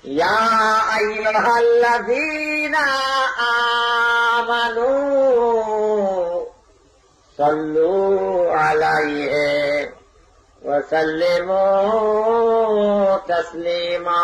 ইয়া আইয়ুহাল্লাযীনা আমানু সাল্লু আলাইহি ওয়া সাল্লিমু তাসলিমা।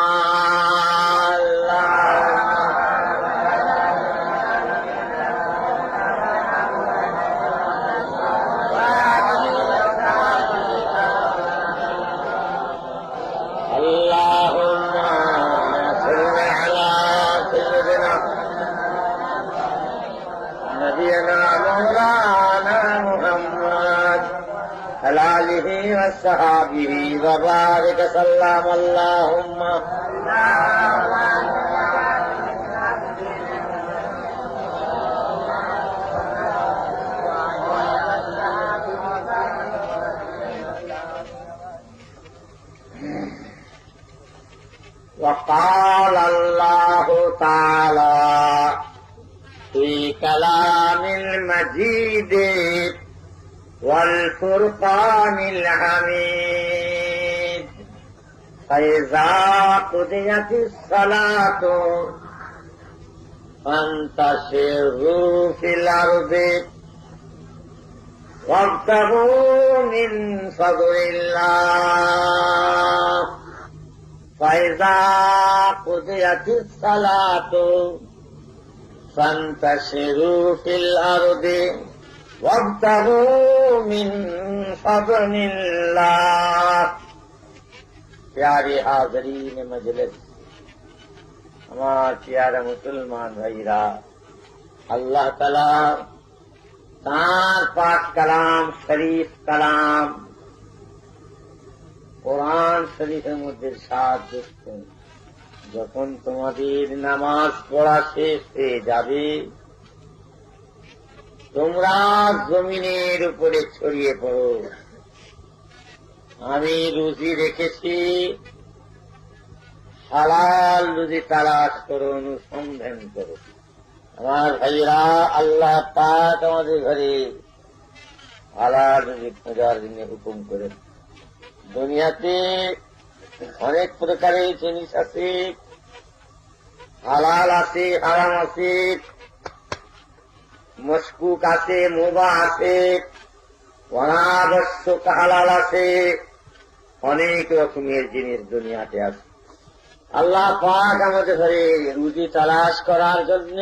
آله وصحبه وبارك وسلم اللهم وقال الله تعالى في كلام المجيد والفرقان الحميد فإذا قضيت الصلاة فانتشروا في الأرض وابتغوا من فضل الله فإذا قضيت الصلاة فانتشروا في الأرض وابتغوا من فضل الله। प्यारे हाज़रीन मजलिस, हमार प्यारा मुसलमान भाईरा, अल्लाह ताला तार पाक कलाम शरीफ कलाम কোরআন শরীফের মধ্যে ইরশাদ করছেন, যখন তোমাদের নামাজ পড়া শেষ হয়ে যাবে তোমরা জমিনের উপরে ছড়িয়ে পড়ো। আমি রুজি রেখেছি, হালাল রুজি তালাশ করো, অনুসন্ধান করো। আমার ভাইরা, আল্লাহ পাক আমাদের ঘরে হালাল রুজি খোঁজার জন্য হুকুম করে। দুনিয়াতে অনেক প্রকারের জিনিস আছে, হালাল আছে, হারাম আছে, মশকুক আছে, মুবাহ আছে, অনাবশ্যক হালাল আছে, অনেক রকমের জিনিস দুনিয়াতে আছে। আল্লাহ পাক আমাদের ঘরে রুজি তালাশ করার জন্য,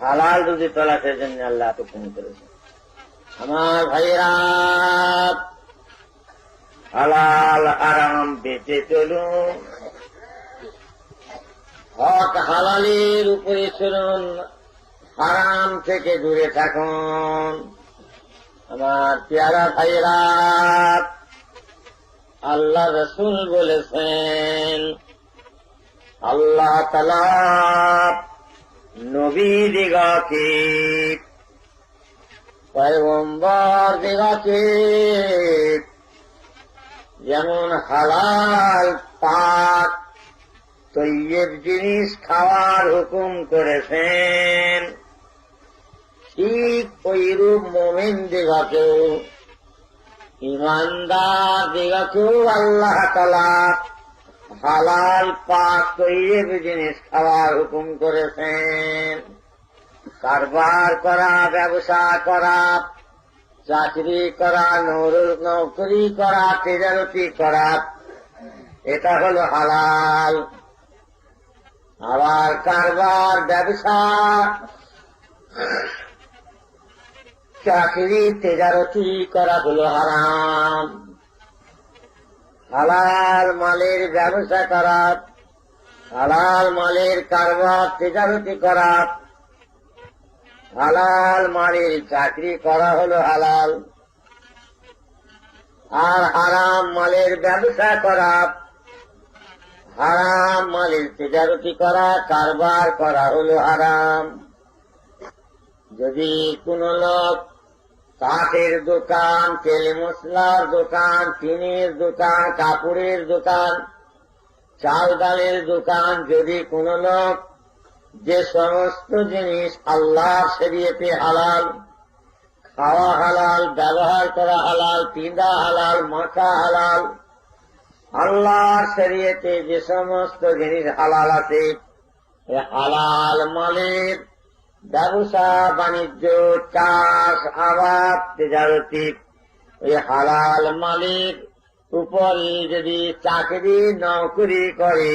হালাল রুজি তালাশের জন্য আল্লাহ হুকুম করেছে। আমার ভাইয়েরা, হালাল হারাম বেঁচে চলুন, হক হালালের উপরে চলুন, হারাম থেকে দূরে থাকুন। আমার পেয়ারা ভাইয়েরা, আল্লাহ রসুল বলেছেন, আল্লাহ তাআলা নবী দিগকে, পয়গম্বর দিগকে যেমন হালাল পাক তৈয়ব জিনিস খাওয়ার হুকুম করেছেন, ঠিক ওইরূপ মুমিন দিগকেও, ইমানদার দিগকেও আল্লাহ তাআলা হালাল পাক তৈয়ব জিনিস খাওয়ার হুকুম করেছেন। কারবার করা, ব্যবসা করা, চাকরি করা, নৌকরি করা, তেজারতি করা, এটা হলো হালাল। আবার কারবার, ব্যবসা, চাকরি, তেজারতি করা হলো হারাম। হালাল মালের ব্যবসা করা, হালাল মালের কারবার, তেজারতি করা, হালাল মালের চাকরি করা হলো হালাল। আর হারাম মালের ব্যবসা করা, হারাম মালের তেজারতি করা, কারবার করা হলো হারাম। যদি কোন লোক কাঠের দোকান, তেল মশলার দোকান, টিনের দোকান, কাপড়ের দোকান, চাল ডালের দোকান, যদি কোন লোক যে সমস্ত জিনিস আল্লাহর শরীয়তে হালাল, খাওয়া হালাল, ব্যবহার করা হালাল, পিঁধা হালাল, মাখা হালাল, আল্লাহর শরীয়তে যে সমস্ত জিনিস হালাল আছে, এই হালাল মালের ব্যবসা বাণিজ্য, চাষ আবাদ, তেজারতি, এই হালাল মালের উপরে যদি চাকরি নৌকরি করে,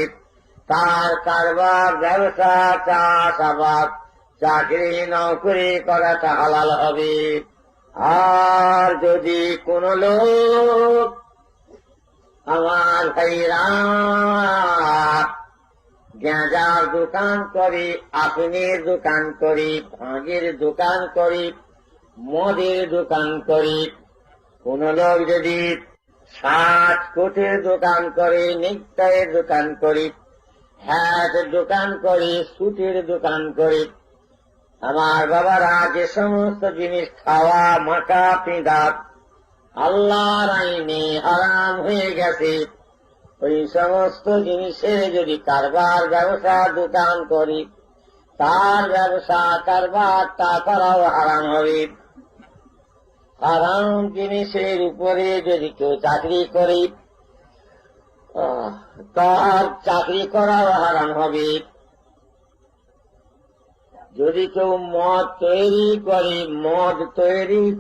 তার কারবার ব্যবসা চাষ আবাদ চাকরি নৌকরি করাটা হালাল হবে। আর যদি কোন লোক আমার ভাইরা গেঁজার দোকান করি, আফিনের দোকান করি, ভাঙের দোকান করি, মদের দোকান করি, কোন লোক যদি 60 কোটের দোকান করে, নিকটাইয়ের দোকান করি, হ্যাটের দোকান করি, সুটের দোকান করি, আমার বাবারা যে সমস্ত জিনিস খাওয়া মাখা পিঁধা আল্লাহর আইনে হারাম হয়ে গেছে, ওই সমস্ত জিনিসের যদি কারবার ব্যবসা দোকান করি, তার ব্যবসা কারবারটা করাও হারাম হবে। হারাম জিনিসের উপরে যদি কেউ চাকরি করি, তার চাকরি করাও হারাম হবে। যদি কেউ মদ তৈরি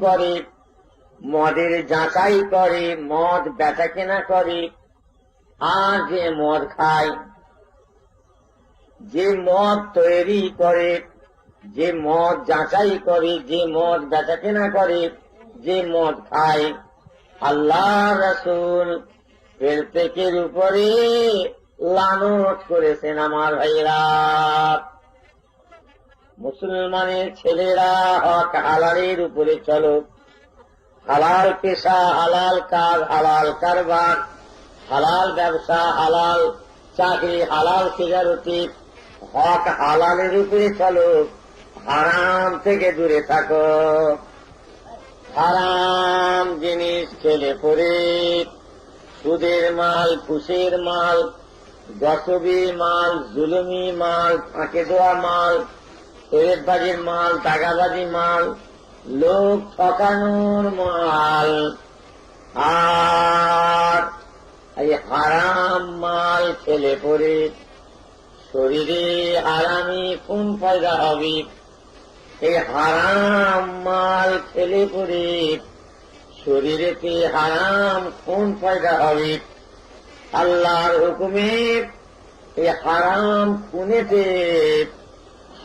করে, মদের যাচাই করে, মদ বেচা কেনা করে, আর যে মদ খায়, যে মদ তৈরি করে, যে মদ যাচাই করে, যে মদ বেচা কেনা করে, যে মদ খায়, আল্লাহ রাসূল এর পেটের উপরে লানত করেছেন। আমার ভাইরা, মুসলমানের ছেলেরা হক হালালের উপরে চলো, হালাল পেশা, হালাল কাজ, হালাল কারবার, হালাল ব্যবসা, হালাল চাকরি, হালাল তিজারতি, হক হালালের উপরে চলো, হারাম থেকে দূরে থাকো। হারাম জিনিস খেলে পরে সুদের মাল, ঘুষের মাল, গসবি মাল, জুলুমি মাল, ফাঁকে দেওয়া মাল, ফেরতবাজির মাল, টাকাবাজি মাল, লোক ঠকানোর মাল, আর এই হারাম মাল খেলে পরে শরীরে হারামি খুন পয়দা হবে। এই হারাম মাল খেলে পরে শরীরেতে হারাম খুন পয়দা হবে। আল্লাহর হুকুমে এই হারাম খুনেতে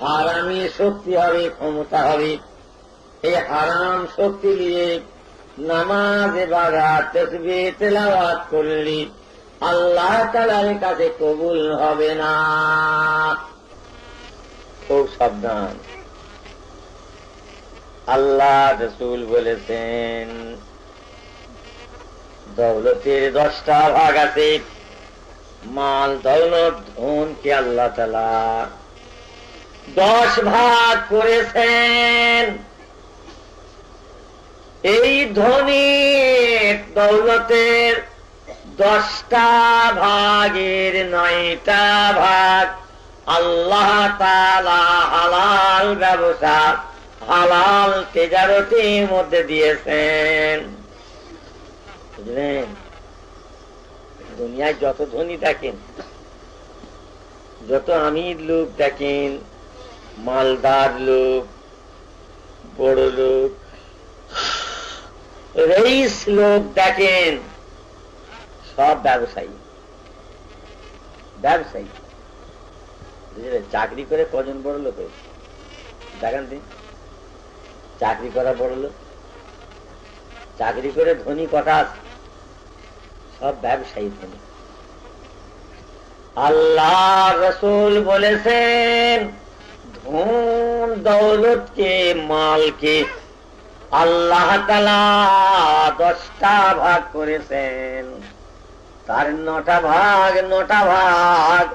হারামি শক্তি হবে, ক্ষমতা হবে। এই হারাম শক্তি দিয়ে নামাজ ইবাদত তাসবিহ তেলাওয়াত করলি আল্লাহ তাআলার কাছে কবুল হবে না। খুব সাবধান। আল্লাহ রাসূল বলেছেন, দৌলতের 10টা ভাগ আছে। মাল দৌলত ধনকে আল্লাহ তাআলা 10 ভাগ করেছেন। এই ধনীর দৌলতের 10টা ভাগের 9টা ভাগ আল্লাহ তাআলা হালাল ব্যবসা, হালাল তেজারতির মধ্যে দিয়েছেন। বুঝলেন? দুনিয়ায় যত ধনী দেখেন, যত আমির লোক দেখেন, মালদার লোক, বড় লোক, রইস লোক দেখেন, সব ব্যবসায়ী। ব্যবসায়ী বুঝলেন? চাকরি করে কজন বড় লোক হয়েছে দেখেন দিন। চাকরি করা বড় লোক, চাকরি করে ধনী কটা আছে? সব ব্যবসায়ী ধনী। আল্লাহ রাসূল বলেছেন, ধন দৌলতকে, মালকে আল্লাহ তাআলা 10টা ভাগ করেছেন। তার 9টা ভাগ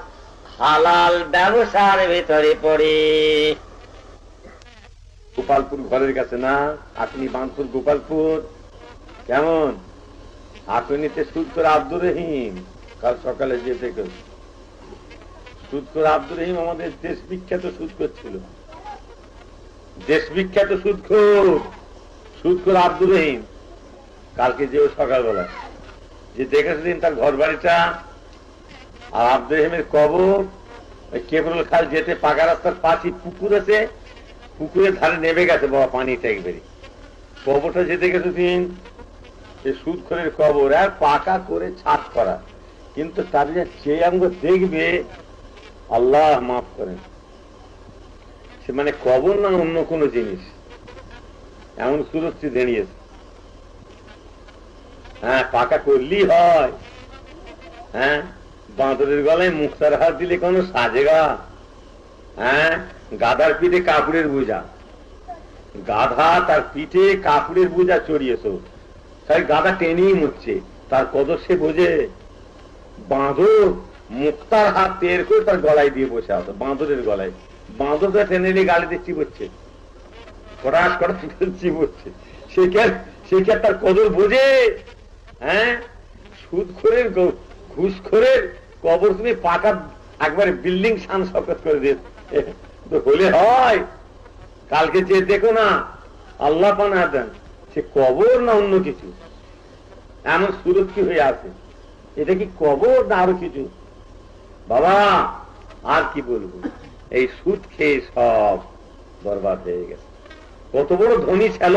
হালাল ব্যবসার ভিতরে পড়ে। গোপালপুর ঘরের কাছে না, আপনি বানপুর গোপালপুর। কেমন আপনিতে সুদখোর আব্দুর রহিম কাল সকালে যেতে সুদখোর আব্দুর রহিম আমাদের দেশ বিখ্যাত সুদখোর ছিল। দেশ বিখ্যাত সুদখোর আব্দুর রহিম কালকে যেও সকালবেলা যে দেখেছিলেন তার ঘর বাড়িটা আর আব্দুর রহিমের কবর কেবল খাল যেতে পাকা রাস্তার পাশে পুকুর আছে, পুকুরের ধারে নেমে গেছে বাবা পানিটা একবারে। কবরটা যেতে গেছেন সুদখোরের কবর আর পাকা করে ছাদ করা, কিন্তু তার যে অঙ্গ দেখবে আল্লাহ মাফ করেন, সে মানে কবর না অন্য কোনো জিনিস এমন সুরক্ষিত দাঁড়িয়েছে। হ্যাঁ, পাকা করলেই হয়। হ্যাঁ, বাঁদরের গলায় মুক্তার হাত দিলে কোনো সাজেগা? হ্যাঁ, গাধার পিঠে কাপড়ের বোঝা, গাধা তার পিঠে কাপড়ের বোঝা চড়িয়েছ, তাই গাধা টেনেই মুচ্ছে, তার কদর সে বোঝে? বাঁদর মুক্তার হাত টের করে তার গলায় দিয়ে বসে আছে, বাঁদরের গলায়। বাঁদরটা টেনে নিয়ে গাড়িতে চিবোচ্ছে, কড়াস কড়াস চিবোচ্ছে, সে কি তার কদর বোঝে? হ্যাঁ, সুদখোরের ঘুষখোরের কবর তুমি পাকা একবারে বিল্ডিং শান শকত করে দিয়ে হলে হয়? কালকে যে দেখো না আল্লাহ পানা দেন, সে কবর না অন্য কিছু এমন সুরক্ষিত হয়ে আছে। এটা কি কবর না আরো কিছু? বাবা আর কি বলবো, এই সুদ খেয়ে সব বরবাদ হয়ে গেছে। কত বড় ধনী ছিল,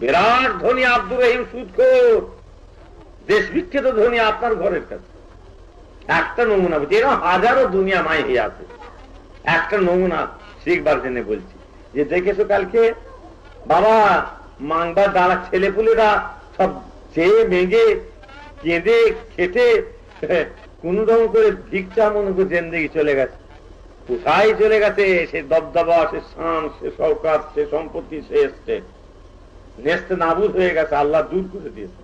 বিরাট ধনী আব্দুর রহিম সুদখোর, দেশ বিখ্যাত ধনী আপনার ঘরের কাছে। একটা নমুনা বলছি, এরকম হাজারো দুনিয়া মাই হয়ে আছে। একটা নমুনা শিখবার জন্য বলছি, যে দেখেছো কালকে বাবা মাংবার দাঁড়া ছেলেপুলেরা সব চেয়ে মেঘে কেঁদে খেটে কোন রকম করে ভিক্ষা মনে করে জেন্দেগি চলে গেছে। কোথায় চলে গেছে? সে দবদবা, সে শান, সে শওকাত, সে সম্পত্তি, সে এসছে নেস্তে নাবুদ হয়ে গেছে। আল্লাহ দূর করে দিয়েছে,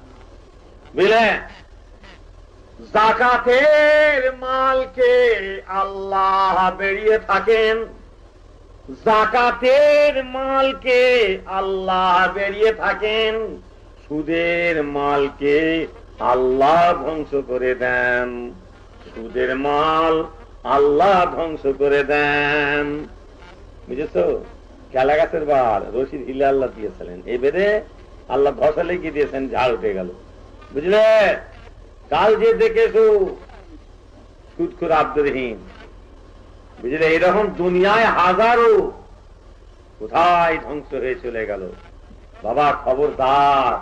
বুঝলেন? যাকাতের মালকে আল্লাহ বেরিয়ে থাকেন, যাকাতের মালকে আল্লাহ বেরিয়ে থাকেন, সুদের মালকে আল্লাহ ধ্বংস করে দেন। সুদের মাল আল্লাহ ধ্বংস করে দেন, বুঝেছ? কেলা গাছের বার রশিদ হিলে আল্লাহ দিয়েছিলেন, এবারে আল্লাহ ধসালে কি দিয়েছেন, ঝাড় উঠে গেল, বুঝলে? কাল যে দেখেছো সুদখোর আব্দুর রহিম, বুঝলে? এরকম দুনিয়ায় হাজারো কোথায় ধ্বংস হয়ে চলে গেল। বাবা খবরদার,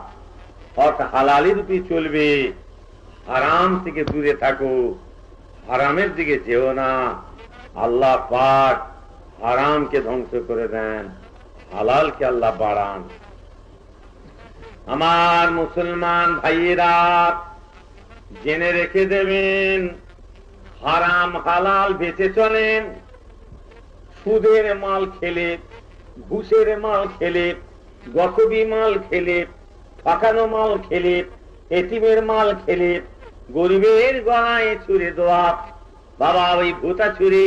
হক হালালি রূপে চলবে, হারাম থেকে দূরে থাকো, হারামের দিকে যেও না। আল্লাহ পাক হারামকে ধ্বংস করে দেন, হালালকে আল্লাহ বাড়ান। আমার মুসলমান ভাইয়েরা জেনে রেখে দেবেন, হারাম হালাল বেঁচে চলেন। সুদের মাল খেলে, ঘুষের মাল খেলে, গসবি মাল খেলে, ঠকানো মাল খেলে, এতিমের মাল খেলে, গরিবের গলায় ছুড়ে দেওয়া, বাবা ওই ভূতা ছুড়ে।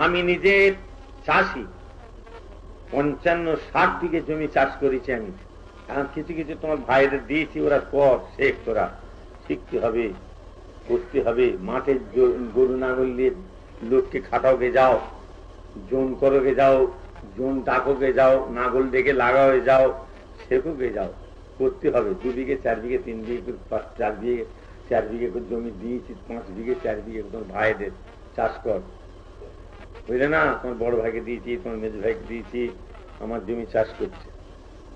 আমি নিজে চাষি, 55-60 বিঘে জমি চাষ করেছি আমি। এখন কিছু কিছু তোমার ভাইদের দিয়েছি, ওরা পর শেখ, তোরা শিখতে হবে, করতে হবে। মাঠে গরু নাঙল দিয়ে লোককে খাটাওকে যাও, জোন করোকে যাও, জোন ডাকোকে যাও, নাগল ডেকে লাগাওকে যাও, শেখোকে যাও, করতে হবে। 2 বিঘে 4 বিঘে 3 বিঘে 4 বিঘে করে জমি দিয়েছি, 5 বিঘে 4 বিঘে তোমার ভাইদের চাষ কর, বুঝলে না? তোমার বড় ভাইকে দিয়েছি, তোমার মেজ ভাইকে দিয়েছি, আমার জমি চাষ করছে,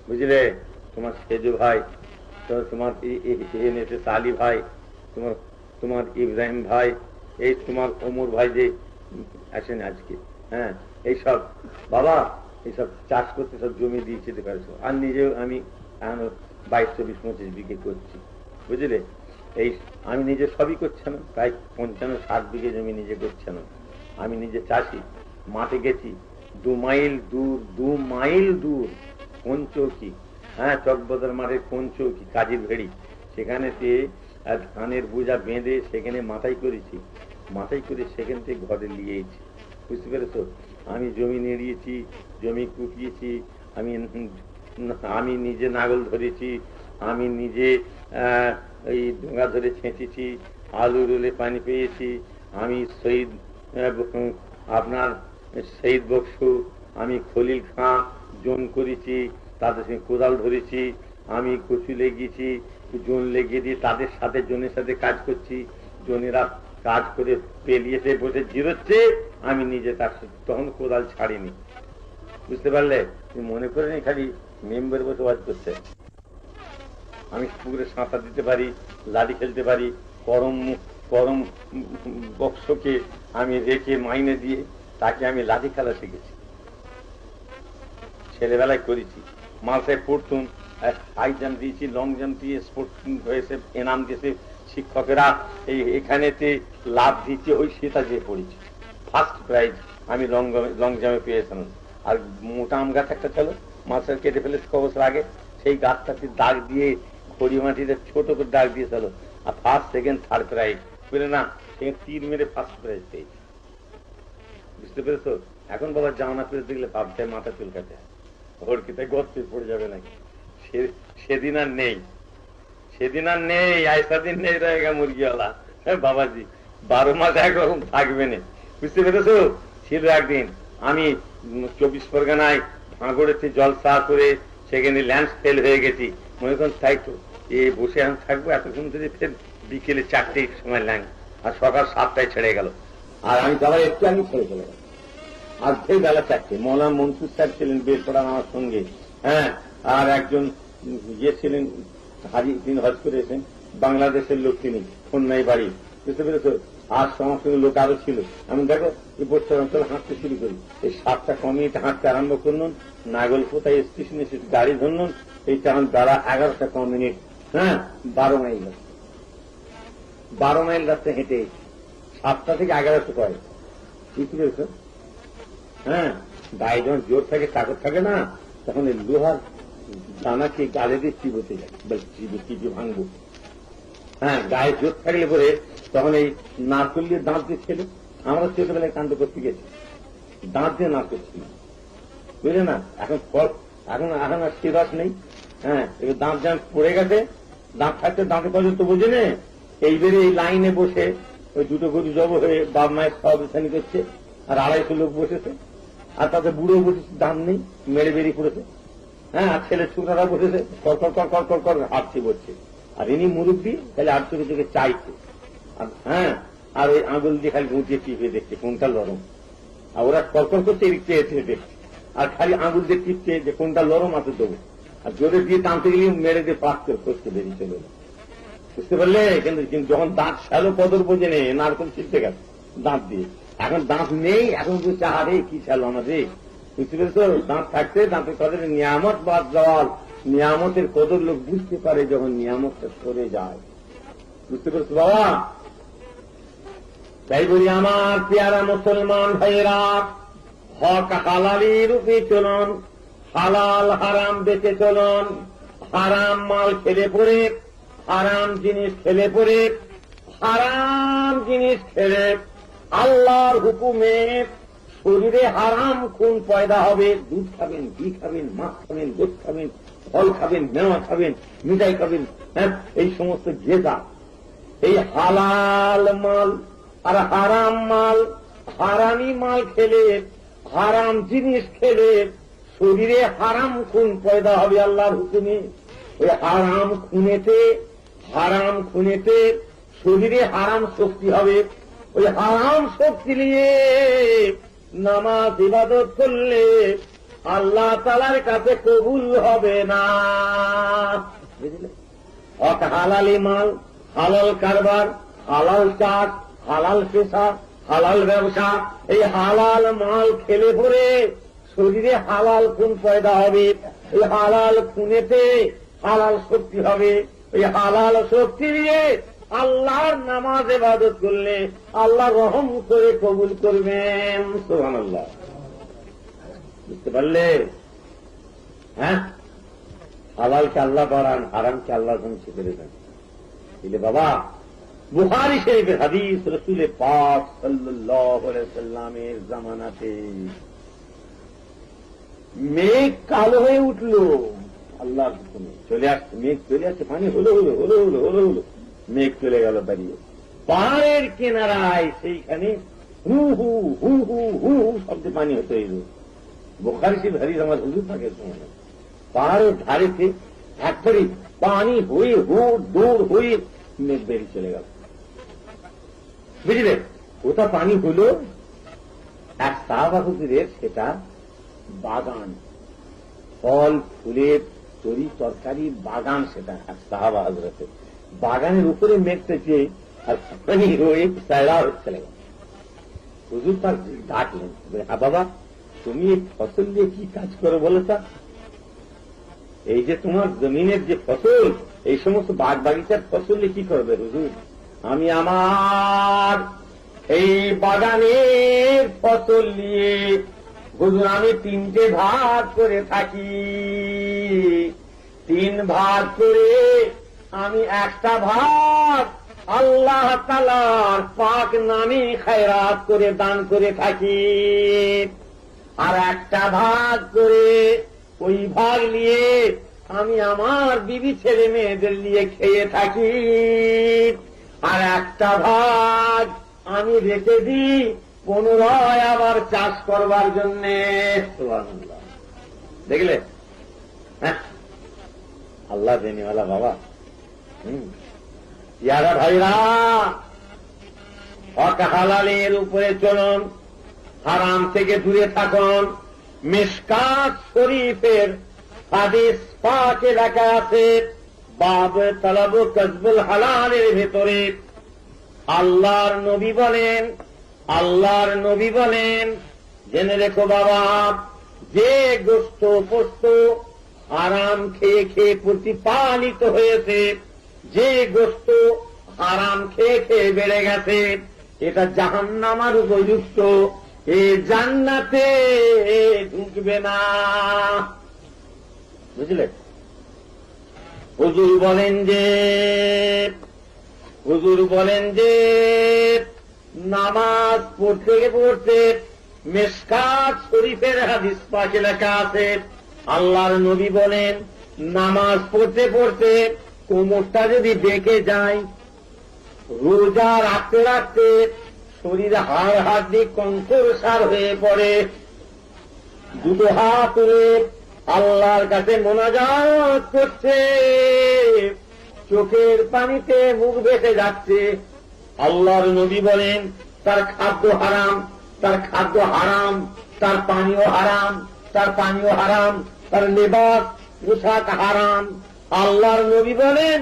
বুঝলে? তোমার সেজু ভাই, তোমার সালি ভাই, তোমার ইব্রাহিম ভাই, এই তোমার ওমর ভাই যে আসেন আজকে, হ্যাঁ, এইসব বাবা এইসব চাষ করতে সব জমি দিয়েছি, আর নিজেও আমি 22, 24, 25 বিঘে করছি, বুঝলে? এই আমি নিজে সবই করছি না, প্রায় 55-60 বিঘে জমি নিজে করছি না। আমি নিজে চাষি, মাঠে গেছি 2 মাইল দূর কোনচৌকি, হ্যাঁ, চকবাজার মাঠের কোনচৌকি, কাজীর ভেড়ি, সেখানে ধানের বোঝা বেঁধে সেখানে মাথায় করেছি, মাথায় করে সেখান থেকে ঘরে নিয়েছি, বুঝতে পেরেছ? আমি জমি নেড়িয়েছি, জমি কুপিয়েছি, আমি নিজে নাগল ধরেছি, আমি নিজে এই ডোঙা ধরে ছেঁচেছি, আলু রুলে পানি পেয়েছি, আমি আপনার শহীদ বক্সু, আমি খলিল খাঁ জোন করেছি, তাদের সঙ্গে কোদাল ধরেছি, আমি কচু লেগিয়েছি, জন লেগে দিয়ে তাদের সাথে জনের সাথে কাজ করছি, জনেরা কাজ করে পেলিয়েছে বসে জিরোচ্ছে, আমি নিজে তার তখন কোদাল ছাড়িনি। বুঝতে পারলে? মনে করেনি খালি মেম্বার বসে ওয়াজ করছে। আমি পুকুরে সাঁতার দিতে পারি, লাঠি খেলতে পারি, করম বক্সকে আমি রেখে মাইনে দিয়ে তাকে আমি লাঠি খেলা শিখেছি, ছেলেবেলায় করেছি। মালসায় পড়তুন, হাই জাম্প দিয়েছি, লং জাম্প দিয়ে স্পোর্টস হয়েছে, এনাম দিয়েছে শিক্ষকেরা, এখানেতে লাভ দিচ্ছে, ওই সেটা যে পড়েছি। ফার্স্ট প্রাইজ আমি লং জাম্পে পেয়েছিলাম। আর মোটা আম গাছ একটা ছিল, মালসায় কেটে ফেলেছে 6 বছর আগে, সেই গাছটাকে দাগ দিয়ে খড়ি মাটিতে ছোট করে দাগ দিয়েছিল, আর ফার্স্ট সেকেন্ড থার্ড প্রাইজ বুঝলে না, সেখানে তীর মেরে ফার্স্ট প্রাইজ পেয়েছি। বুঝতে পেরেছো? এখন বাবা জানা পেরে দেখলে ভাবতে মাথা চুলকাতে হয়, ওর কি তাই গর্তে পড়ে যাবে নাকি? সেদিন আর নেই, সেদিন আর নেই, আইসা দিন নেই রয়েগা মুরগিওয়ালা। বাবাজি 12 মাস একরকম থাকবে না। বুঝতে পেরেছো? ছিল একদিন আমি 24 পরগনায় ভাঙড়েতে জলসা করে সেখানে ল্যান্ড ফেল হয়ে গেছি। মনে করেন তাই তো বসে এখন থাকবো এতক্ষণ ধরে, ফের বিকেলে 4টের সময় ল্যান্ড, আর সকাল 7টায় ছেড়ে গেল, আর আমি যাবার একটু আমি ছেড়ে চলে গেল। আর ফের বেলা 4টে। মৌলানা মনসুর সাহেব ছিলেন বের পড়ান আমার সঙ্গে, হ্যাঁ, আর একজন ইয়ে ছিলেন হাজি, তিনি হজ করেছেন, বাংলাদেশের লোক, তিনি খুলনায় বাড়ি। বুঝতে পেরেছ? আর সমস্ত লোক আরো ছিল। আমি দেখো এই বছর অঞ্চল হাঁটতে শুরু করি, এই 7টা কমিটি হাঁটতে আরম্ভ করলেন, নাগলকোথায় স্টেশনে গাড়ি ধরলেন, এই তখন বেলা 11টা কমিনিট, হ্যাঁ, 12 মাইল, 12 মাইল রাস্তা হেঁটে 7টা থেকে 11টা করে। বুঝতে পেরেছ? হ্যাঁ, গায়ে যখন জোর থাকে, তাকত থাকে না, তখন এই লোহার দানাকে গালে দিয়ে চিবোতে যায়, চিবি ভাঙবো। হ্যাঁ, গায়ে জোর থাকলে পরে তখন এই নারকল দিয়ে দাঁত দিয়ে ছিল। আমরা ছোটবেলায় কাণ্ড করতে গেছি, দাঁত দিয়ে নারকল ছিল, বুঝলে না? এখন এখন আর সে রস নেই। হ্যাঁ, এবার দাঁত যেমন পড়ে গেছে, দাঁত থাকতে দাঁতে পর্যন্ত বোঝে নে, এইবারে এই লাইনে বসে ওই দুটো গরু জব হয়ে বাপ মায়ের সহাবস্থানি করছে, আর 250 লোক বসেছে, আর তাতে বুড়ো বসেছে, দাম নেই, মেরে বেরিয়ে পড়েছে। হ্যাঁ, আর ছেলে ছোটরা বসেছে, কর কর কর কর হাঁটছে বসছে, আর ইনি মুরব্বী তাহলে আর চোখে চোখে চাইছে। হ্যাঁ, আর ওই আঙুল দিয়ে খালি গুঁটিয়ে টিপে দেখছে কোনটা নরম, আর ওরা কর করছে দেখছে, আর খালি আঙুল দিয়ে টিপছে যে কোনটা নরম আছে দেবো, আর জোরে দিয়ে টানতে গেলে মেরে দিয়ে পাক করে ফসকে বেরিয়ে চলে। বুঝতে পারলে? কিন্তু যখন দাঁত শ্যালো কদর বোঝে নেই, নারকল ছিটতে গেছে দাঁত দিয়ে, এখন দাঁত নেই, এখন বলছে আরে কি শ্যালো আমাদের। বুঝতে পেরেছ? দাঁত থাকতে দাঁতের কদর নিয়ামত বাদ যাওয়ার, নিয়ামতের কদর লোক বুঝতে পারে যখন নিয়ামতটা সরে যায়। বুঝতে পেরেছো বাবা? তাই বলি আমার পেয়ারা মুসলমান ভাইয়েরা, হক হালালি রূপে চলুন, হালাল হারাম বেঁচে চলুন। হারাম মাল খেলে পড়ে, হারাম জিনিস খেলে পড়ে, হারাম জিনিস খেলে আল্লাহর হুকুমে শরীরে হারাম খুন পয়দা হবে। দুধ খাবেন, ঘি খাবেন, মাছ খাবেন, গোশ খাবেন, ফল খাবেন, মেওয়া খাবেন, মিঠাই খাবেন, হ্যাঁ, এই সমস্ত জেদা, এই হালাল মাল আর হারাম মাল, হারামি মাল খেলে, হারাম জিনিস খেলে শরীরে হারাম খুন পয়দা হবে আল্লাহর হুকুমে। ওই হারাম খুনেতে শরীরে হারাম শক্তি হবে। ওই হারাম শক্তি নিয়ে নামাজ ইবাদত করলে আল্লাহ তাআলার কাছে কবুল হবে না। বুঝলে? হক হালালি মাল, হালাল কারবার, হালাল চাষ, হালাল পেশা, হালাল ব্যবসা, এই হালাল মাল খেলে পরে শরীরে হালাল খুন পয়দা হবে। এই হালাল খুনেতে হালাল শক্তি হবে। এই হালাল শক্তি দিয়ে আল্লাহর নামাজ ইবাদত করলে আল্লাহ রহম করে কবুল করবেন। সুবহানাল্লাহ। বুঝতে পারলে? হ্যাঁ, হালালকে আল্লাহ বাড়ান, হারামকে আল্লাহ ধ্বংস করে দেন। বুঝলে বাবা? বুখারী শরীফের হাদিস, রাসূল পাক সাল্লাল্লাহু আলাইহি ওয়াসাল্লামের জামানাতে মেঘ কালো হয়ে উঠল, আল্লাহর হুকুমে চলে আসছে, মেঘ চলে আসছে, পানি হলো, মেঘ চলে গেল দাঁড়িয়ে পাহাড়ের কিনারায়, সেইখানে হু হু হু হু হু শব্দে পানি হতে এলো। বুখারী শরীফ হাদিস আমার হুজুর থাকে শোনা। পাহাড়ের ধারেতে একবারে পানি হয়ে হুড় দৌড় হয়ে মেঘ বেরিয়ে চলে গেল। বুঝলে, ওটা পানি হল এক সাহাবা হুজুরের সেটা বাগান, ফল ফুলের তরি তরকারি বাগান, সেটা এক সাহাবা হজরতের বাগানের উপরে মেঘতেছে আর পানি হয়ে সায়রা চলে গেল। হুজুর তার ডাকলেন, হ্যাঁ বাবা, তুমি এই ফসল দিয়ে কি কাজ করো বলো তা? এই যে তোমার জমিনের যে ফসল, এই সমস্ত বাগ বাগিচার ফসল দিয়ে কি করবে হুজুর? আমি আমার এই বাগানের ফসল নিয়ে হুজুর আমি 3টে ভাগ করে থাকি। 3 ভাগ করে আমি একটা ভাগ আল্লাহ তাআলার পাক নামে খায়রাত করে দান করে থাকি, আর একটা ভাগ করে ওই ভাগ নিয়ে আমি আমার বিবি ছেলে মেয়েদের নিয়ে খেয়ে থাকি, আর একটা ভাগ আমি রেখে দিই পুনরায় আবার চাষ করবার জন্য। সুবহানাল্লাহ, দেখলে? হ্যাঁ, আল্লাহ দেনেওয়ালা বাবা। ইয়ারা ভাইরা, হক হালালের উপরে চলুন, হারাম থেকে দূরে থাকুন। মিশকাত শরীফের হাদিস পাকে লেখা আছে, বাব তালাব কাসবুল হালালের ভেতরে আল্লাহর নবী বলেন, জেনে রেখো বাবা, যে গোস্ত পোস্ত আরাম খেয়ে খেয়ে প্রতিপালিত হয়েছে, যে গোস্ত আরাম খেয়ে খেয়ে বেড়ে গেছে, এটা জাহান্নামের উপযুক্ত, এ জান্নাতে ঢুকবে না। বুঝলে? হুজুর বলেন যে নামাজ পড়তে পড়তে, মিশকাত শরীফের হাদিস পাকে লেখা আছে, আল্লাহর নবী বলেন, নামাজ পড়তে পড়তে কোমরটা যদি বেঁকে যায়, রোজা রাখতে রাখতে শরীরে হাড় হাড্ডি কঙ্করসার হয়ে পড়ে, 2 হাত তুলে আল্লাহর কাছে মোনাজাত করছে, চোখের পানিতে মুখ ভেসে যাচ্ছে, আল্লাহর নবী বলেন তার খাদ্য হারাম, তার পানীয় হারাম, তার লেবাস পোশাক হারাম। আল্লাহর নবী বলেন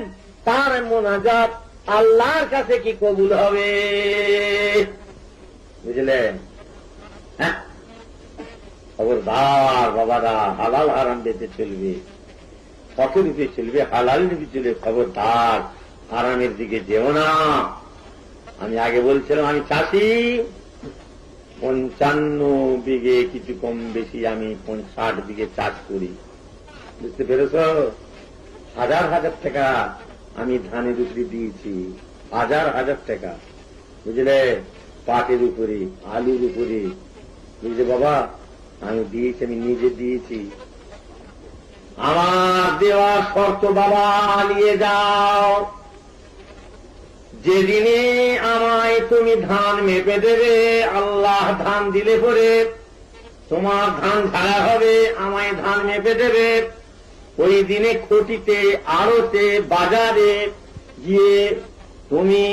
তার মোনাজাত আল্লাহর কাছে কি কবুল হবে? বুঝলেন? হ্যাঁ, খবরদার বাবারা, হালাল হারাম বেঁচে চলবে, হকের দিকে চলবে, হালাল দিকে চলবে, খবরদার হারামের দিকে যেও না। আমি আগে বলছিলাম, আমি চাষি, 55 বিঘে কিছু কম বেশি আমি 60 বিঘে চাষ করি। বুঝতে পেরেছ? হাজার টাকা আমি ধানের উপরে দিয়েছি, হাজার টাকা। বুঝলে? পাটের উপরে, আলুর উপরে। বুঝলে বাবা, আমি দিয়েছি, আমি নিজে দিয়েছি। আমার দেওয়া শর্ত বাবা নিয়ে যাও, যেদিনে আমায় তুমি ধান মেপে দেবে, আল্লাহ ধান দিলে পরে তোমার ধান ঝাড়া হবে, আমায় ধান মেপে দেবে, ওই দিনে খুঁটিতে, আড়তে, বাজারে গিয়ে তুমি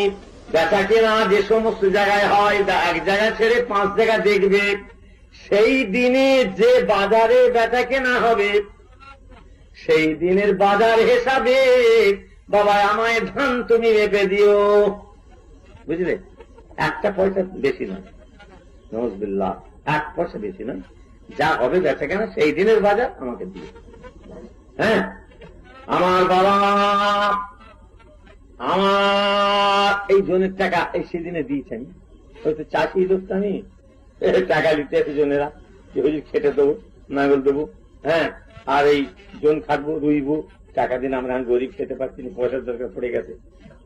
বেচা কেনা যে সমস্ত জায়গায় হয়, এক জায়গা ছেড়ে 5 জায়গা দেখবে, সেই দিনে যে বাজারে বেচা কেনা হবে, সেই দিনের বাজার হিসাবে বাবা আমায় ধান তুমি মেপে দিও। বুঝলে? 1 পয়সা বেশি নয়, নওয়াজবিল্লাহ, 1 পয়সা বেশি নয়, যা হবে বেচা কেনা সেই দিনের বাজার আমাকে দিও। হ্যাঁ, আমার বাবা, আমার এই জনের টাকা এই সেদিনে দিয়েছেন, হয়তো চাষি লোক তো আমি, টাকা দিতে এসে জনেরা খেটে দেবো, নাগল দেবো, হ্যাঁ, আর এই জন খাটবো, রুইবো, টাকা দিন আমরা গরিব খেতে পারছি না, পয়সার দরকার পড়ে গেছে,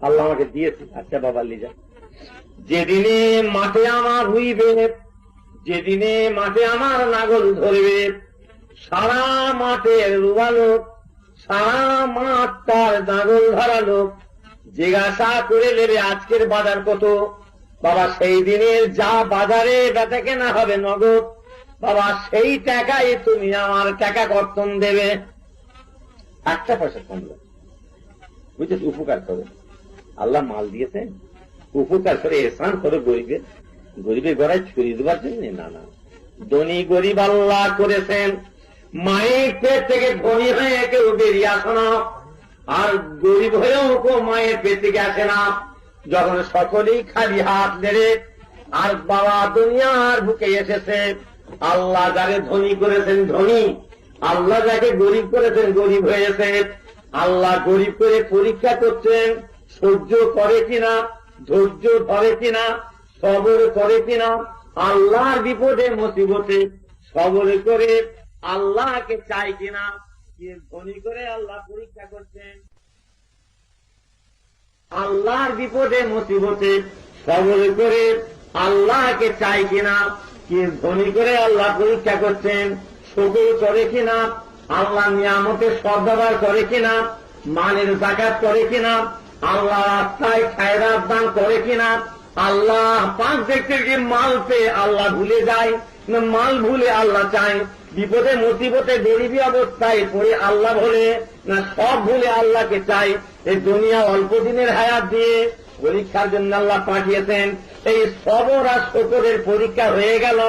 আল্লাহ আমাকে দিয়েছে, আচ্ছা বাবা লিজা। যেদিনে মাঠে আমার রুইবে, যেদিনে মাঠে আমার নাগল ধরবে, সারা মাঠের রুবা লোক, সারা মাঠ তার নাগল ধরা লোক জিজ্ঞাসা করে নেবে আজকের বাজার কত। বাবা সেই দিনের যা বাজারে বেচা কেনা হবে নগদ, বাবা সেই টাকায় তুমি আমার টাকা কর্তন দেবে, 1 পয়সা কমলো। বুঝছিস, উপকার করো। আল্লাহ মাল দিয়েছে, উপকার করে এহসান করো গরিবের, গরিবের গড়ায় ছড়িয়ে দেওয়ার জন্য না। না, ধনী গরিব আল্লাহ করেছেন। মায়ের পেট থেকে ধনী হয়ে কেউ বেরিয়ে আসে না, আর গরিব হয়েও কেউ মায়ের পেট থেকে আসে না। যখন সকলেই খালি হাত নেড়ে আর বাবা দুনিয়ার বুকে এসেছে, আল্লাহ যাকে ধনী করেছেন ধনী, আল্লাহ যাকে গরিব করেছেন গরিব হয়েছে। আল্লাহ গরিব করে পরীক্ষা করছেন, সহ্য করে কিনা, ধৈর্য ধরে কিনা, সবর করে কিনা। আল্লাহর বিপদে মুসিবতে সবর করে আল্লাহকে চাই কিনা, ধনী করে আল্লাহ পরীক্ষা করছেন। আল্লাহর বিপদে মুসিবতে সবর করে আল্লাহকে চাই কিনা, ধনী করে আল্লাহ পরীক্ষা করছেন। শুকর করে কিনা, আল্লাহ নিয়ামতের সদ্ব্যবহার করে কিনা, মালের যাকাত করে কিনা, আল্লাহ রাস্তায় খায়রাত দান করে কিনা। আল্লাহ পাক দেখতে গিয়ে মাল পেয়ে আল্লাহ ভুলে যায় না, মাল ভুলে আল্লাহ চায়। বিপদে মুসিবতে গরিবী অবস্থায় পড়ে আল্লাহ ভুলে না, সব ভুলে আল্লাহকে চাই। এই দুনিয়া অল্প দিনের হায়াত দিয়ে পরীক্ষার জন্য আল্লাহ পাঠিয়েছেন। এই সবর আর শুকরের পরীক্ষা হয়ে গেল,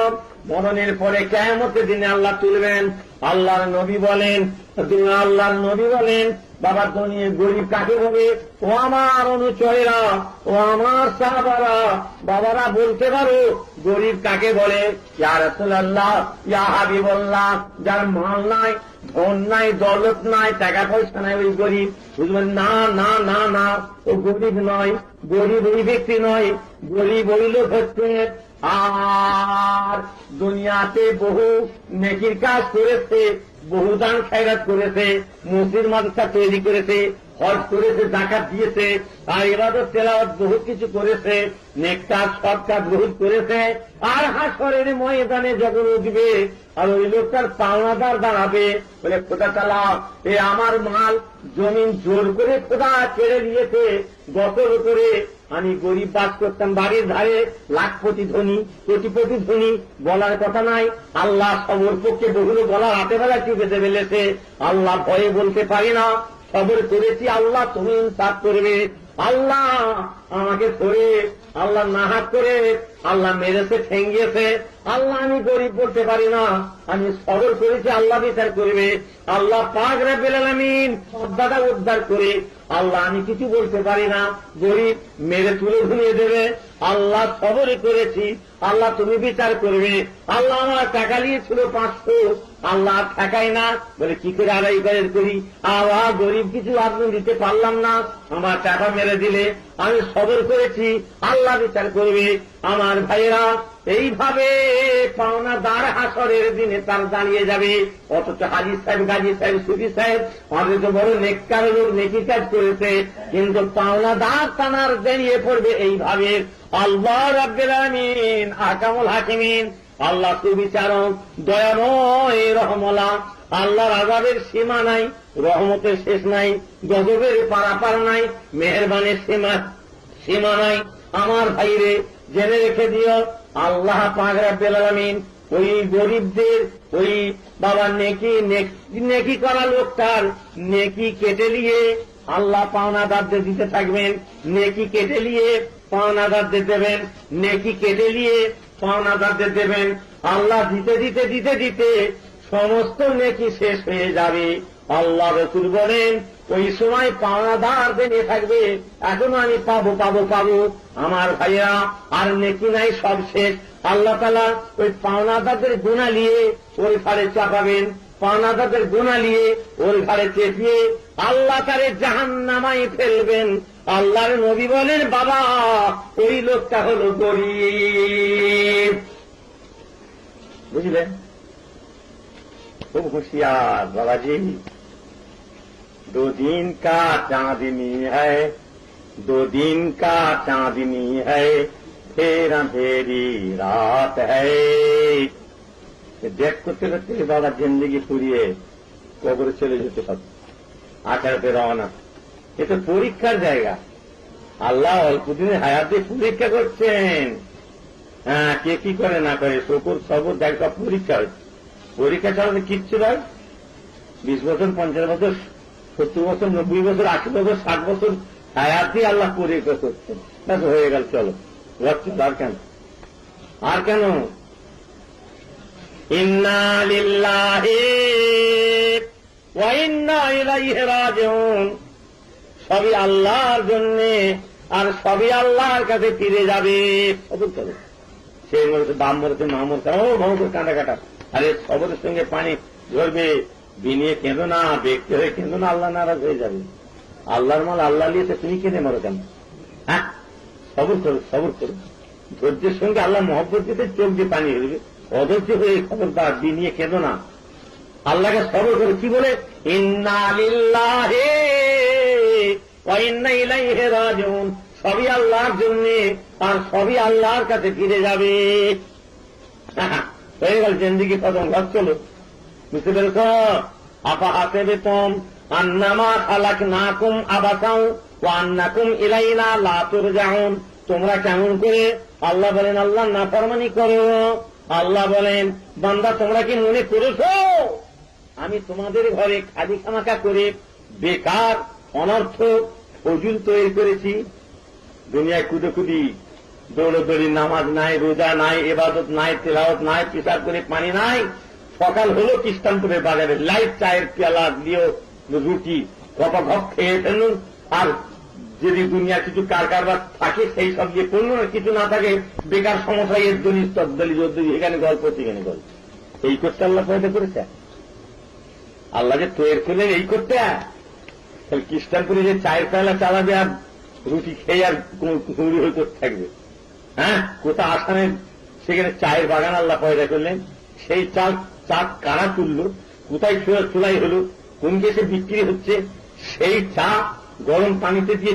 মরণের পরে কিয়ামতের দিনে আল্লাহ তুলবেন। আল্লাহর নবী বলেন, বাবা দুনিয়া গরিব কাকে বলে? ও আমার অনুচরেরা, ও আমার সাহাবারা, বাবারা বলতে পারো গরিব কাকে বলে? ইয়া রাসূলুল্লাহ, ইয়া হাবিবাল্লাহ, যার মাল নাই, ধন নাই, দৌলত নাই, টাকা পয়সা নাই, ওই গরিব। বুঝবেন না, না না না, ও গরিব নয়, গরিব ওই ব্যক্তি নয়, গরিব ওই লোক হচ্ছে আর দুনিয়াতে বহু নেকির কাজ করেছে, বহু দান খায়রাত করেছে, মসজিদ মাদ্রাসা তৈরি করেছে, হজ করেছে, যাকাত দিয়েছে, আর ইবাদত তেলাওয়াত বহুত কিছু করেছে, নেক কাজ সৎ কাজ বহুত করেছে। আর হাসরের ময়দানে যখন উঠবে আর ওই লোকটার পাওনাদার দাঁড়াবে, বলে খোদা তাআলা এ আমার মাল জমিন জোর করে খোদা কেড়ে নিয়েছে, বছর করে আমি গরিব বাস করতাম বাড়ির ধারে, লাখপতি ধনী, কোটিপতি ধনী, বলার কথা নাই। আল্লাহ সবর পক্ষে বহুলো বলার হাতে বেলা চুপেতে ফেলেছে, আল্লাহ ভয়ে বলতে পারি না, সবর করেছি, আল্লাহ তুমি ইনসাফ করবে। আল্লাহ আমাকে ধরে আল্লাহ নাহাত করে আল্লাহ মেরেছে, ঠেঙ্গিয়েছে, আল্লাহ আমি গরিব বলতে পারি না, আমি সবর করেছি, আল্লাহ বিচার করবে। আল্লাহ পাক রব্বুল আলামিন সবদাদা উদ্ধার করে, আল্লাহ আমি কিছু বলতে পারি না, গরিব মেরে তুলে ধুনিয়ে দেবে। আল্লাহ সবর করেছি, আল্লাহ তুমি বিচার করবে। আল্লাহ আমার টাকা নিয়েছিল 500, আল্লাহ টাকাই না, বলে কি করে আড়াই বের করি, আবার গরিব কিছু আপনি দিতে পারলাম না, আমার টাকা মেরে দিলে, আমি সবর করেছি, আল্লাহ বিচার করবে। আমার ভাইয়েরা, এইভাবে পাওনাদার হাসরের দিনে তার দাঁড়িয়ে যাবে। অথচ হাজী সাহেব, গাজী সাহেব, সুফি সাহেব আমাদের তো বড় নেককার লোক, নেকি কাজ করেছে, কিন্তু পাওনাদার তানার দাঁড়িয়ে পড়বে এইভাবে। আল্লাহ রাব্বুল আলামিন আহকামুল হাকিমিন, আল্লাহ সুবিচারক, দয়াময়, রহমলা। আল্লাহর আযাবের সীমা নাই, রহমতের শেষ নাই, গজবের পারাপার নাই, মেহেরবানের সীমা নাই। আমার ভাইরে জেনে রেখে দিও, আল্লাহ পাক রব্বুল আলামিন ওই গরিবদের, ওই বাবার নেকি করা লোকটার নেকি কেটে নিয়ে আল্লাহ পাওনাদারদের দিতে থাকবেন, নেকি কেটে নিয়ে পাওনাদারদের দেবেন, নেকি কেটে নিয়ে পাওনাদারদের দেবেন। আল্লাহ দিতে দিতে দিতে দিতে সমস্ত নেকি শেষ হয়ে যাবে। আল্লাহ রাসূল বলেন, ওই সময় পাওনাদারদের নিয়ে থাকবে, এখনো আমি পাবো পাবো পাবো। আমার ভাইয়া, আর নেকি নাই, সব শেষ। আল্লাহ তাআলা ওই পাওনাদারদের গুনাহ নিয়ে ওই ঘাড়ে চাপাবেন, পাওনাদারদের গুনাহ নিয়ে ওর ঘাড়ে চেপিয়ে আল্লাহ তারে জাহান্নামায় ফেলবেন। আল্লাহর নবী বলেন, বাবা ওই লোকটা হলো গরিব। বুঝলেন? খুব হুঁশিয়ার বাবাজি। 2 दिन का चांदनी है, 2 दिन का चांदनी है, फिर अंधेरी रात है। দেখ করতে করতে বাবা জিন্দগি ফুরিয়ে কবরে চলে যেতে পারত, আখেরাতে রওনা। এ তো পরীক্ষার জায়গা। আল্লাহ অল্প দিনে হায়াত দিয়ে পরীক্ষা করছেন। হ্যাঁ, কে কি করে না করে, শুকর সবর দেখ, সব পরীক্ষা হচ্ছে। পরীক্ষা চালাতে কিচ্ছু নয়। 20 বছর 50 বছর 70 বছর 90 বছর 80 বছর 60 বছর হায়াতি আল্লাহ করে করছেন, ব্যাস হয়ে গেল, চলো ঘর চলো। আর কেন, আর কেন? ইন্না লিল্লাহি ওয়া ইন্না ইলাইহি রাজিউন, সবই আল্লাহর জন্য আর সবই আল্লাহর কাছে ফিরে যাবে। সবর করো, সে মরেছে, বাপ মরেছে, মা মরেছে, ও ভয়ঙ্কর কাঁদা কাটা। আরে সবরের সঙ্গে পানি ধরবে, বিনিয়ে কেঁদো না, ব্যক্তি হয়ে কেঁদো না, আল্লাহ নারাজ হয়ে যাবে। আল্লাহর মাল আল্লাহ নিয়েছে, তুমি কেঁদে মরো কেন? হ্যাঁ, সবর করো, সবর করো। ধৈর্যের সঙ্গে আল্লাহ মহব্বত দিতে চোখ দিয়ে পানি হইবে, অধৈর্য হয়ে খবরদার বিনিয়ে কেঁদো না, আল্লাহকে সবর করো। কি বলে? ইন্না লিল্লাহি ওয়া ইন্না ইলাইহি রাজিউন, সবই আল্লাহর জন্য আর সবই আল্লাহর কাছে ফিরে যাবে। হয়ে গেল জিন্দিগি খতম, ঘর চলো। বুঝতে পেরেছ? আফা হাসিবতুম আন্নামা খালাকনাকুম আবাসাও ওয়া আন্নাকুম ইলাইনা লা তুরজাউন, তোমরা কেমন করে, আল্লাহ বলেন আল্লাহ নাফরমানি করো। আল্লাহ বলেন বান্দা তোমরা কি মনে করেছো আমি তোমাদের ঘরে খালি খামাকা করে বেকার অনর্থক ফজুল তৈরি করেছি? দুনিয়ায় কুদুকুদি দৌড়দৌড়ি, নামাজ নাই, রোজা নাই, ইবাদত নাই, তেলাওয়াত নাই, পিসাব করে পানি নাই। সকাল হলো খ্রিস্টানপুরের বাজারে লাইট চায়ের পেয়ালা দিয়েও রুটি ঘপ খেয়ে ফেলুন, আর যদি দুনিয়া কিছু কারবার থাকে সেই সব দিয়ে করল না, কিছু না থাকে বেকার সমস্যা, এর দলিত তদ্দলি যদ্দলি, এখানে গল্প সেখানে গল্প। এই করতে আল্লাহ পয়দা করেছে? আল্লাহ যে তৈরি করলেন এই করতে? তাহলে খ্রিস্টানপুরে যে চায়ের পেয়ালা চালাবে আর রুটি খেয়ে আর হুড়ি হয়ে করতে থাকবে? হ্যাঁ, কোথা আসামের সেখানে চায়ের বাগান আল্লাহ পয়দা করলেন, সেই চা কারা তুলল, কোথায় চুলাই হল, কোন দেশে বিক্রি হচ্ছে, সেই চা গরম পানিতে দিয়ে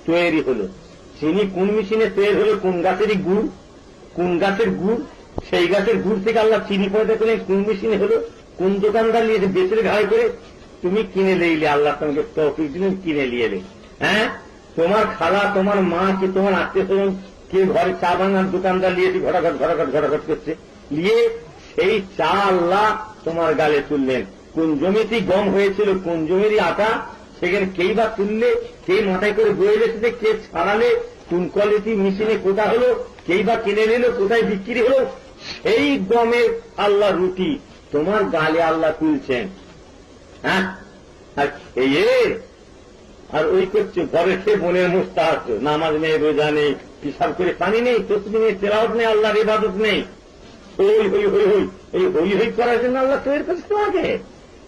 তৈরি হলো। চিনি কোন মেশিনে তৈরি হলো, কোন গাছেরই গুড়, কোন গাছের গুড়, সেই গাছের গুড় থেকে আল্লাহ চিনি পয়দা করলেন, কোন মেশিনে হলো, কোন দোকানদার নিয়ে বেচের ঘাড়ে করে তুমি কিনে লইলে, আল্লাহ তোমাকে তৌফিক দিলেন কিনে নিয়ে এলে। হ্যাঁ, তোমার খালা, তোমার মা, কি তোমার আত্মীয় স্বজন কে ঘরে চা বানার দোকানদার নিয়েছি ঘটাঘট ঘটাঘট ঘটাঘট করছে, নিয়ে সেই চা আল্লাহ তোমার গালে তুললেন। কোন জমিতে গম হয়েছিল, কোন জমিরই আটা, সেখানে কেই বা তুললে, কে মাথায় করে বয়ে গেছে, কে ছাড়ালে, কোন কোয়ালিটি মেশিনে কোথা হলো, কেই বা কিনে নিল, কোথায় বিক্রি হলো, সেই গমের আল্লাহ রুটি তোমার গালে আল্লাহ তুলছেন। হ্যাঁ, আর আর ওই করছে ঘরে সে বোনের মুস্তা আছে, নামাজ নেই, রোজা নেই, পিসাব করে পানি নেই, তসবি নেই, তেলাওয়াত নেই, আল্লাহর ইবাদত নেই। হই হই হই হই, এই হই হই করার জন্য আল্লাহ তৈরি করছে তোমাকে,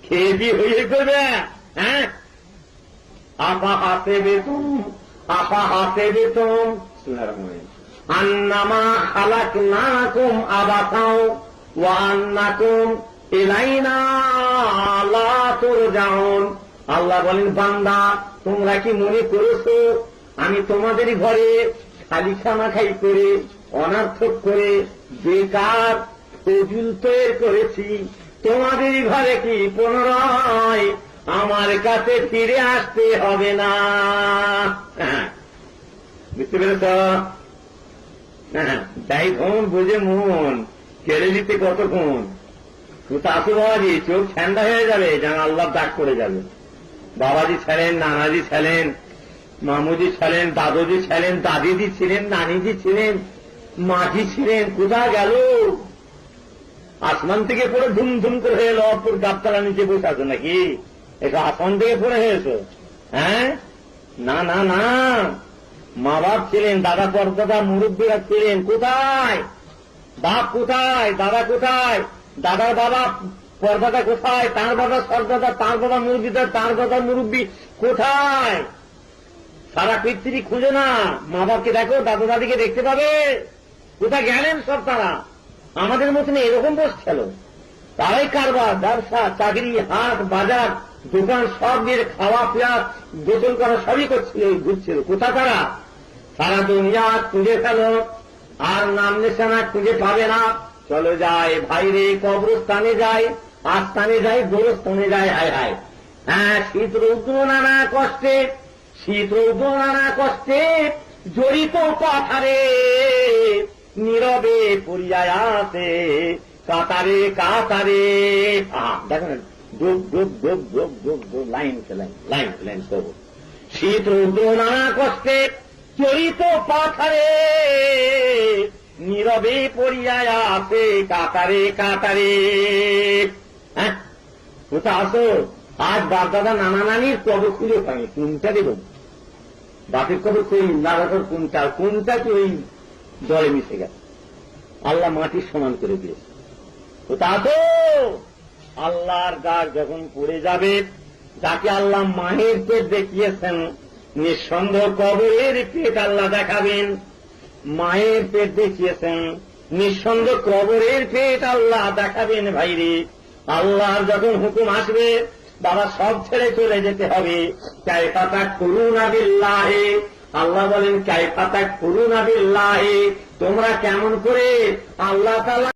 খেয়ে দিয়ে হই হই করবে। হ্যাঁ, আপা হাতে বেতুম, আপা হাতে বেতুম আন্নামা খালাকনাকুম আবাসাও ওয়া আন্নাকুম ইলাইনা লা তুরজাউন। আল্লাহ বলেন বান্দা তোমরা কি মনে করেছো আমি তোমাদের ঘরে খালি খামাখাই করে, অনার্থক করে, বেকার ফজুল তৈরি করেছি? তোমাদের ঘরে কি পুনরায় আমার কাছে ফিরে আসতে হবে না? বুঝতে পেরেছ? যাই ধন বুঝে মন কেড়ে দিতে কতক্ষণ, তো আসো বাবাজি, চোখ ঠান্ডা হয়ে যাবে, যেন আল্লাহ ডাক করে যাবে। বাবাজি ছিলেন, নানাজি ছিলেন, মামুজি ছিলেন, দাদুজি ছিলেন, দাদিজি ছিলেন, নানিজি ছিলেন, মাঝি ছিলেন, কোথা গেল? আসমান থেকে পড়ে ধুমধুম করে হয়ে এলো, অপর গাবতলা নিচে বসে আছো নাকি? এটা আসমান থেকে পড়ে হয়েছো? হ্যাঁ, না না না, মা বাপ ছিলেন, দাদা পরদাদা মুরব্বীরা ছিলেন, কোথায়? বাপ কোথায়? দাদা কোথায়? দাদার বাবা পরদাদা কোথায়? তাঁর বাবা সরদাদা, তাঁর বাবা মুরব্বীদা, তাঁর বাবা মুরব্বী কোথায়? সারা পৃথিবী খুঁজে না, মা বাপকে দেখো, দাদা দাদিকে দেখতে পাবে, কোথায় গেলেন সব তারা? আমাদের মতন এরকম বসছিল, তারাই কারবার, ব্যবসা, চাকরি, হাট, বাজার, দোকান সব দিয়ে খাওয়া পেয়া গোসল করা সবই করছিল, ঘুরছিল। কোথা তারা? সারা দুনিয়া খুঁজে ফেল, আর নাম নিশানা খুঁজে পাবে না। চলো যায় ভাইরে, কবরস্থানে যায়, আস্থানে যায়, গোরস্থানে যায়, হায় হায়। হ্যাঁ, শীত রৌদ্র নানা কষ্টে, শীত রৌদ্র নানা কষ্টে জড়িত পাথারে, নীরবে পড়িয়া আছে কাতারে কাতারে। দেখেন ডুব ডুব ডুব ডুব ডুব ডুব, লাইন লাইন লাইন লাইন কবর। শীত রৌদ্র নানা কষ্টে চরিত পাথারে, নীরবে পড়িয়া আছে কাতারে কাতারে। হ্যাঁ, কোথা আসো? আজ বাপ দাদা নানা নানির কবর খুঁজে পাইনি, কোনটা দেব? বাপের কবর কই, দাদার কোনটা, কোনটা কি ওই জলে মিশে গেছে, আল্লাহ মাটির সমান করে দিয়েছে। কোথা আসো? আল্লাহর ডাক যখন পড়ে যাবে, যাকে আল্লাহ মায়ের পেট দেখিয়েছেন, নিঃসন্দেহ কবরের পেট আল্লাহ দেখাবেন। মায়ের পেট দেখিয়েছেন, নিঃসন্দেহ কবরের পেট আল্লাহ দেখাবেন। ভাইরে, আল্লাহর যখন হুকুম আসবে, বাবা সব ছেড়ে চলে যেতে হবে। কাইফা তাকফুরুনা বিল্লাহি, আল্লাহ বলেন কাইফা তাকফুরুনা বিল্লাহি, তোমরা কেমন করে আল্লাহ তাআলা